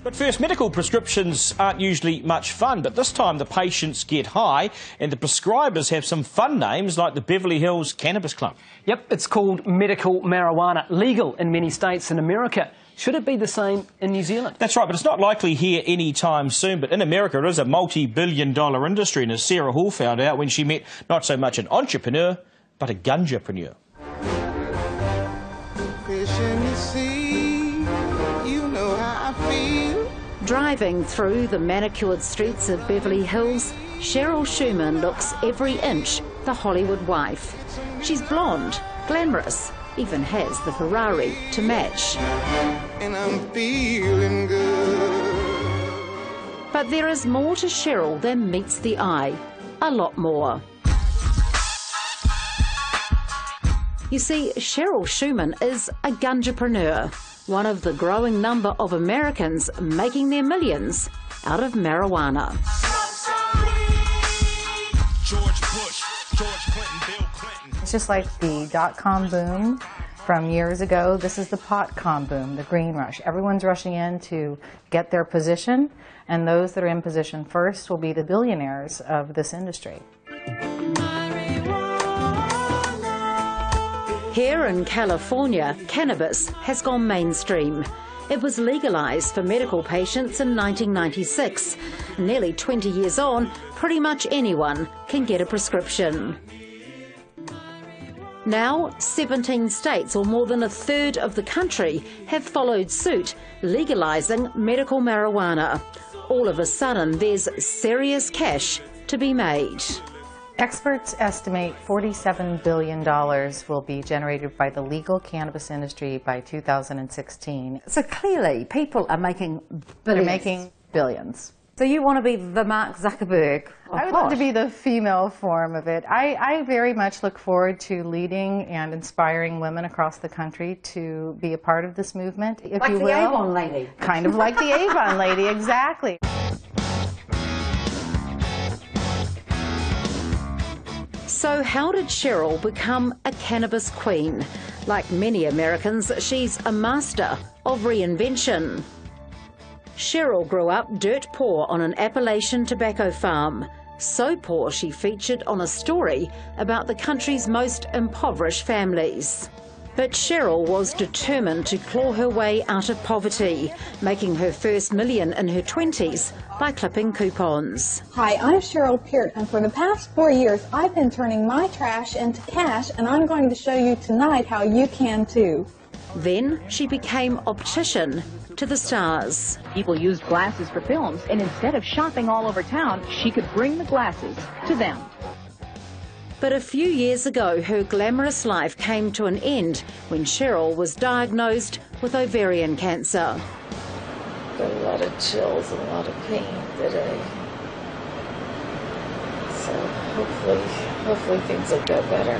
But first, medical prescriptions aren't usually much fun, but this time the patients get high and the prescribers have some fun names like the Beverly Hills Cannabis Club. Yep, it's called medical marijuana, legal in many states in America. Should it be the same in New Zealand? That's right, but it's not likely here anytime soon. But in America, it is a multi-billion-dollar industry, and as Sarah Hall found out when she met not so much an entrepreneur, but a gunjapreneur. Fish in the sea, you know how I feel. Driving through the manicured streets of Beverly Hills, Cheryl Schumann looks every inch the Hollywood wife. She's blonde, glamorous, even has the Ferrari to match. And I'm feeling good. But there is more to Cheryl than meets the eye. A lot more. You see, Cheryl Schumann is a gunjapreneur, one of the growing number of Americans making their millions out of marijuana. George Bush, George Clinton, Bill Clinton. It's just like the dot-com boom from years ago. This is the pot-com boom, the green rush. Everyone's rushing in to get their position, and those that are in position first will be the billionaires of this industry. Here in California, cannabis has gone mainstream. It was legalized for medical patients in 1996. Nearly 20 years on, pretty much anyone can get a prescription. Now, 17 states, or more than a third of the country, have followed suit, legalizing medical marijuana. All of a sudden, there's serious cash to be made. Experts estimate $47 billion will be generated by the legal cannabis industry by 2016. So clearly, people are making billions. They're making billions. So you want to be the Mark Zuckerberg of I would love to be the female form of it. I very much look forward to leading and inspiring women across the country to be a part of this movement, if like you the will. Avon lady. Kind of like the Avon lady, exactly. So how did Cheryl become a cannabis queen? Like many Americans, she's a master of reinvention. Cheryl grew up dirt poor on an Appalachian tobacco farm. So poor she featured on a story about the country's most impoverished families. But Cheryl was determined to claw her way out of poverty, making her first million in her 20s by clipping coupons. Hi, I'm Cheryl Peart, and for the past 4 years, I've been turning my trash into cash, and I'm going to show you tonight how you can too. Then she became optician to the stars. People used glasses for films, and instead of shopping all over town, she could bring the glasses to them. But a few years ago, her glamorous life came to an end when Cheryl was diagnosed with ovarian cancer. Got a lot of chills and a lot of pain today. So hopefully things will get better.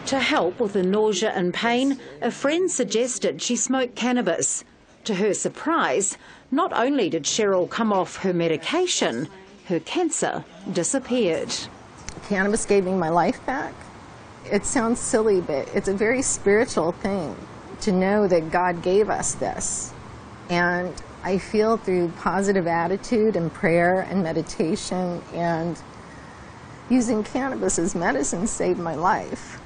To help with the nausea and pain, a friend suggested she smoke cannabis. To her surprise, not only did Cheryl come off her medication, her cancer disappeared. Cannabis gave me my life back. It sounds silly, but it's a very spiritual thing to know that God gave us this. And I feel through positive attitude and prayer and meditation and using cannabis as medicine saved my life.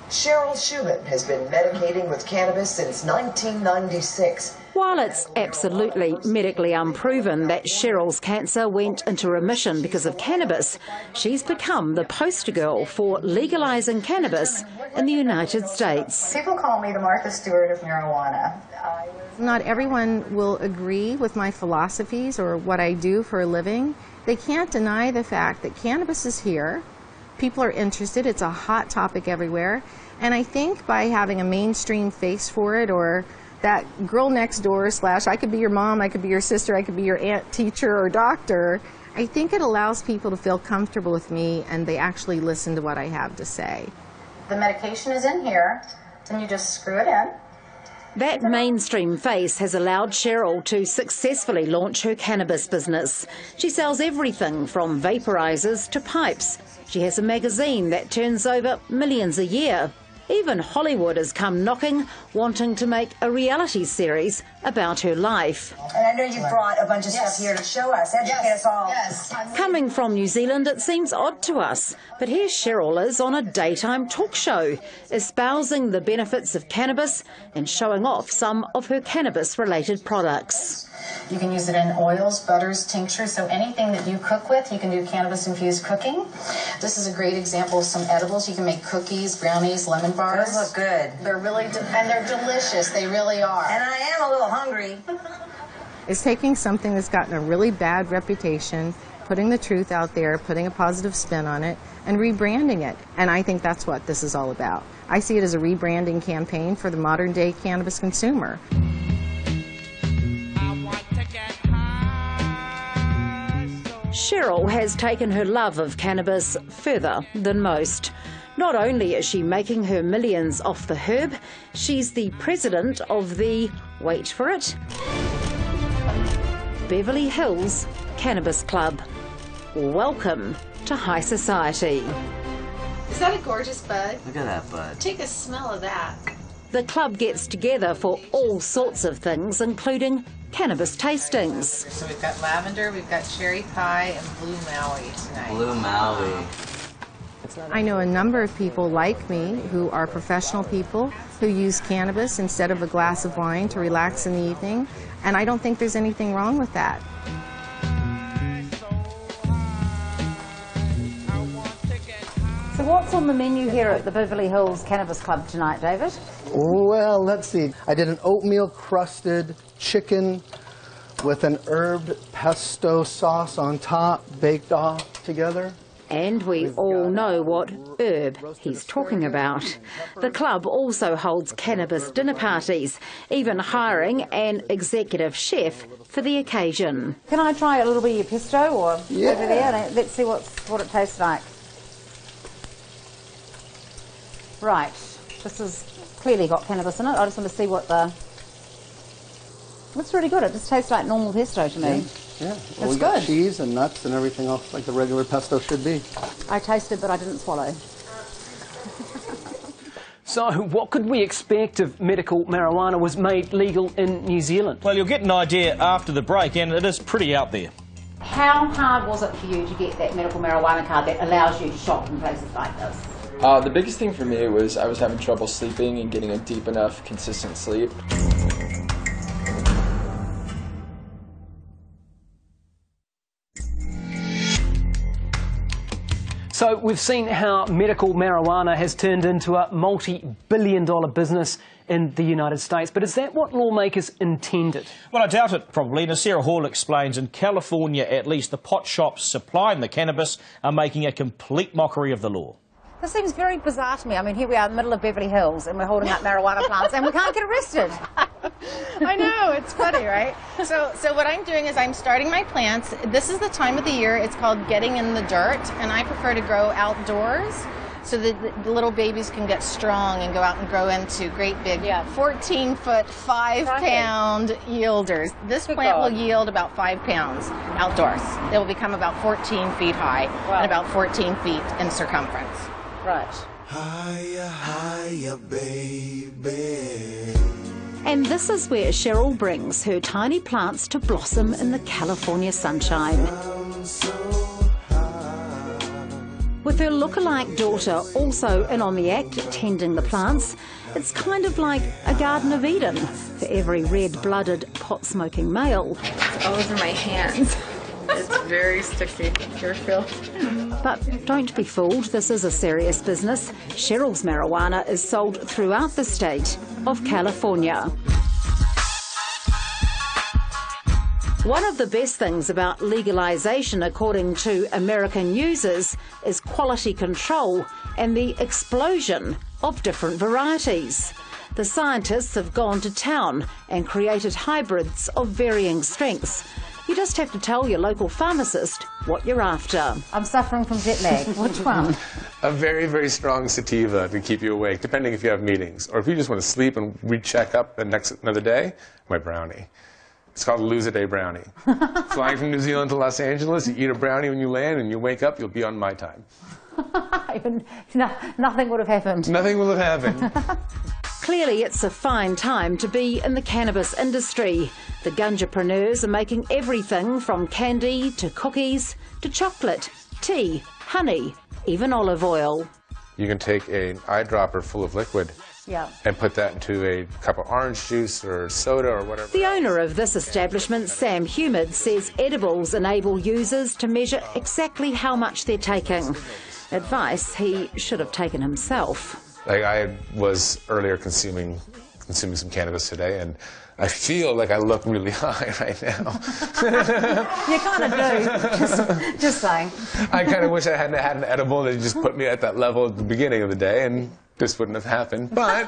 Cheryl Schumann has been medicating with cannabis since 1996. While it's absolutely medically unproven that Cheryl's cancer went into remission because of cannabis, she's become the poster girl for legalizing cannabis in the United States. People call me the Martha Stewart of marijuana. Not everyone will agree with my philosophies or what I do for a living. They can't deny the fact that cannabis is here. People are interested. It's a hot topic everywhere. And I think by having a mainstream face for it, or that girl next door / I could be your mom, I could be your sister, I could be your aunt, teacher, or doctor, I think it allows people to feel comfortable with me and they actually listen to what I have to say. The medication is in here, and you just screw it in. That mainstream face has allowed Cheryl to successfully launch her cannabis business. She sells everything from vaporizers to pipes. She has a magazine that turns over millions a year. Even Hollywood has come knocking, wanting to make a reality series about her life. And I know you brought a bunch of stuff here to show us, educate us all. Yes. Coming from New Zealand, it seems odd to us, but here Cheryl is on a daytime talk show, espousing the benefits of cannabis and showing off some of her cannabis-related products. You can use it in oils, butters, tinctures, so anything that you cook with, you can do cannabis-infused cooking. This is a great example of some edibles. You can make cookies, brownies, lemon bars. Those look good. They're really, and they're delicious. They really are. And I am a little hungry. It's taking something that's gotten a really bad reputation, putting the truth out there, putting a positive spin on it, and rebranding it. And I think that's what this is all about. I see it as a rebranding campaign for the modern-day cannabis consumer. Cheryl has taken her love of cannabis further than most. Not only is she making her millions off the herb, she's the president of the, wait for it, Beverly Hills Cannabis Club. Welcome to high society. Is that a gorgeous bud? Look at that bud. Take a smell of that. The club gets together for all sorts of things, including cannabis tastings. So we've got lavender, we've got cherry pie, and blue Maui tonight. Blue Maui. I know a number of people like me who are professional people who use cannabis instead of a glass of wine to relax in the evening, and I don't think there's anything wrong with that. So what's on the menu here at the Beverly Hills Cannabis Club tonight, David? Well, let's see. I did an oatmeal crusted chicken with an herbed pesto sauce on top, baked off together. And we all know what herb he's talking about. The club also holds cannabis dinner parties, even hiring an executive chef for the occasion. Can I try a little bit of your pesto or over Yeah. there? Let's see what it tastes like. Right, this has clearly got cannabis in it. I just want to see what the... It's really good. It just tastes like normal pesto to me. Yeah, It's well, we got good. cheese and nuts and everything else like the regular pesto should be. I tasted, but I didn't swallow. So what could we expect if medical marijuana was made legal in New Zealand? Well, you'll get an idea after the break, and it is pretty out there. How hard was it for you to get that medical marijuana card that allows you to shop in places like this? The biggest thing for me was I was having trouble sleeping and getting a deep enough, consistent sleep. So we've seen how medical marijuana has turned into a multi-billion-dollar business in the United States. But is that what lawmakers intended? Well, I doubt it, probably. And as Sarah Hall explains, in California, at least, the pot shops supplying the cannabis are making a complete mockery of the law. This seems very bizarre to me. I mean, here we are in the middle of Beverly Hills and we're holding up marijuana plants and we can't get arrested. I know, it's funny, right? So what I'm doing is I'm starting my plants. This is the time of the year. It's called getting in the dirt, and I prefer to grow outdoors so that the little babies can get strong and go out and grow into great big 14-foot, 5-pound yielders. This plant will yield about 5 pounds outdoors. It will become about 14 feet high and about 14 feet in circumference. Right. Higher, higher, baby. And this is where Cheryl brings her tiny plants to blossom in the California sunshine. With her look-alike daughter also in on the act, tending the plants, it's kind of like a Garden of Eden for every red-blooded, pot-smoking male. It's all over my hands. It's very sticky. Careful. But don't be fooled, this is a serious business. Cheryl's marijuana is sold throughout the state of California. One of the best things about legalisation, according to American users, is quality control and the explosion of different varieties. The scientists have gone to town and created hybrids of varying strengths. You just have to tell your local pharmacist what you're after. I'm suffering from jet lag. Which one? A very, very strong sativa to keep you awake, depending if you have meetings. Or if you just want to sleep and recheck up another day, my brownie. It's called a lose-a-day brownie. Flying from New Zealand to Los Angeles, you eat a brownie when you land, and you wake up, you'll be on my time. Nothing would have happened. Nothing will have happened. Clearly, it's a fine time to be in the cannabis industry. The gunjapreneurs are making everything from candy to cookies to chocolate, tea, honey, even olive oil. You can take an eyedropper full of liquid and put that into a cup of orange juice or soda or whatever. The owner of this establishment, Sam Humid, says edibles enable users to measure exactly how much they're taking. Advice he should have taken himself. Like, I was earlier consuming some cannabis today, and I feel like I look really high right now. You kind of do, just saying. I kind of wish I hadn't had an edible that just put me at that level at the beginning of the day, and this wouldn't have happened. But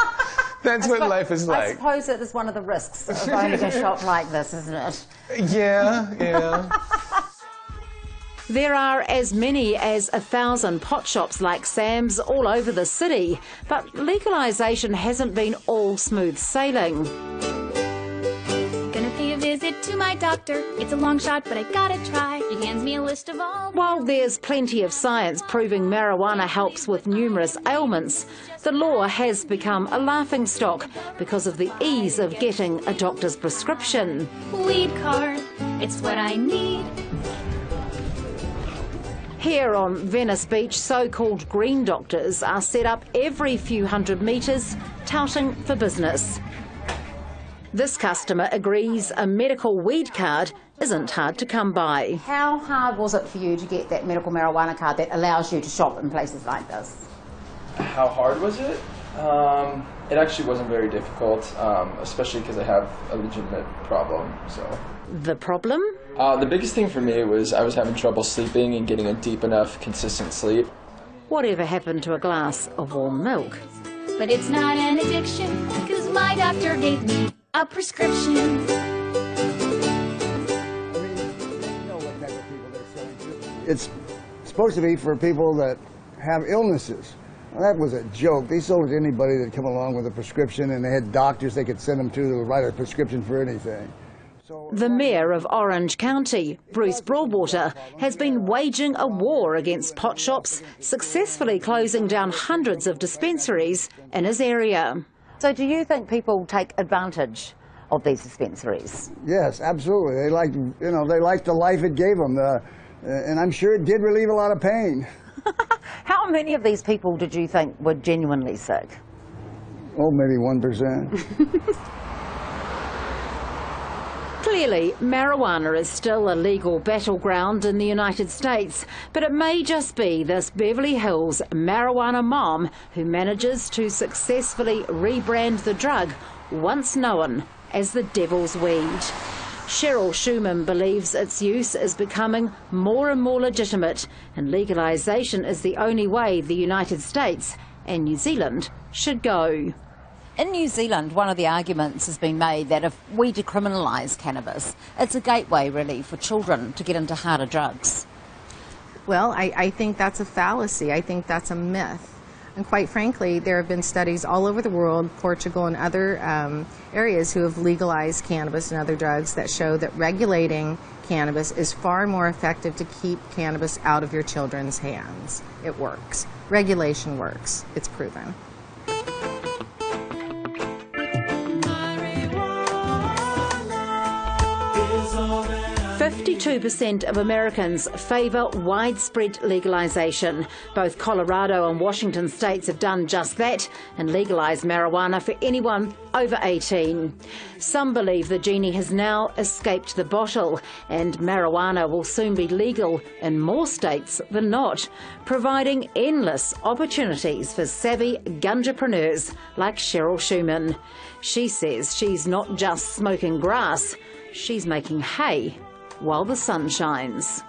that's what life is like. I suppose it is one of the risks of going to a shop like this, isn't it? Yeah. There are as many as 1,000 pot shops like Sam's all over the city, but legalisation hasn't been all smooth sailing. Gonna pay a visit to my doctor. It's a long shot, but I gotta try. He hands me a list of all... While there's plenty of science proving marijuana helps with numerous ailments, the law has become a laughingstock because of the ease of getting a doctor's prescription. Weed card, it's what I need. Here on Venice Beach, so-called green doctors are set up every few hundred metres, touting for business. This customer agrees a medical weed card isn't hard to come by. How hard was it for you to get that medical marijuana card that allows you to shop in places like this? How hard was it? It actually wasn't very difficult, especially because I have a legitimate problem. So. The problem? The biggest thing for me was I was having trouble sleeping and getting a deep enough, consistent sleep. Whatever happened to a glass of warm milk? But it's not an addiction, because my doctor gave me a prescription. It's supposed to be for people that have illnesses. Well, that was a joke. They sold it to anybody that come along with a prescription, and they had doctors they could send them to write a prescription for anything. The Mayor of Orange County, Bruce Broadwater, has been waging a war against pot shops, successfully closing down hundreds of dispensaries in his area. So do you think people take advantage of these dispensaries? Yes, absolutely. They liked, they liked the life it gave them, and I'm sure it did relieve a lot of pain. How many of these people did you think were genuinely sick? Oh, maybe 1%. Clearly, marijuana is still a legal battleground in the United States, but it may just be this Beverly Hills marijuana mom who manages to successfully rebrand the drug once known as the devil's weed. Cheryl Schumann believes its use is becoming more and more legitimate, and legalisation is the only way the United States and New Zealand should go. In New Zealand, one of the arguments has been made that if we decriminalise cannabis, it's a gateway, really, for children to get into harder drugs. Well, I think that's a fallacy. I think that's a myth. And quite frankly, there have been studies all over the world, Portugal and other areas, who have legalized cannabis and other drugs that show that regulating cannabis is far more effective to keep cannabis out of your children's hands. It works. Regulation works. It's proven. 52% of Americans favour widespread legalisation. Both Colorado and Washington states have done just that and legalised marijuana for anyone over 18. Some believe the genie has now escaped the bottle and marijuana will soon be legal in more states than not, providing endless opportunities for savvy gunjapreneurs like Cheryl Schumann. She says she's not just smoking grass, she's making hay while the sun shines.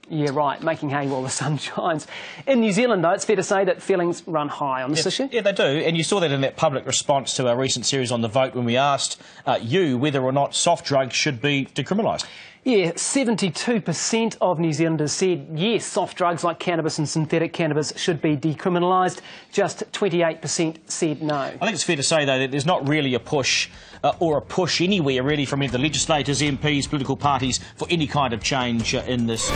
Yeah, right, making hay while the sun shines. In New Zealand, though, it's fair to say that feelings run high on this issue. Yeah, they do, and you saw that in that public response to our recent series on The Vote when we asked you whether or not soft drugs should be decriminalised. Yeah, 72% of New Zealanders said yes, soft drugs like cannabis and synthetic cannabis should be decriminalised. Just 28% said no. I think it's fair to say, though, that there's not really a push anywhere, really, from either legislators, MPs, political parties for any kind of change in this.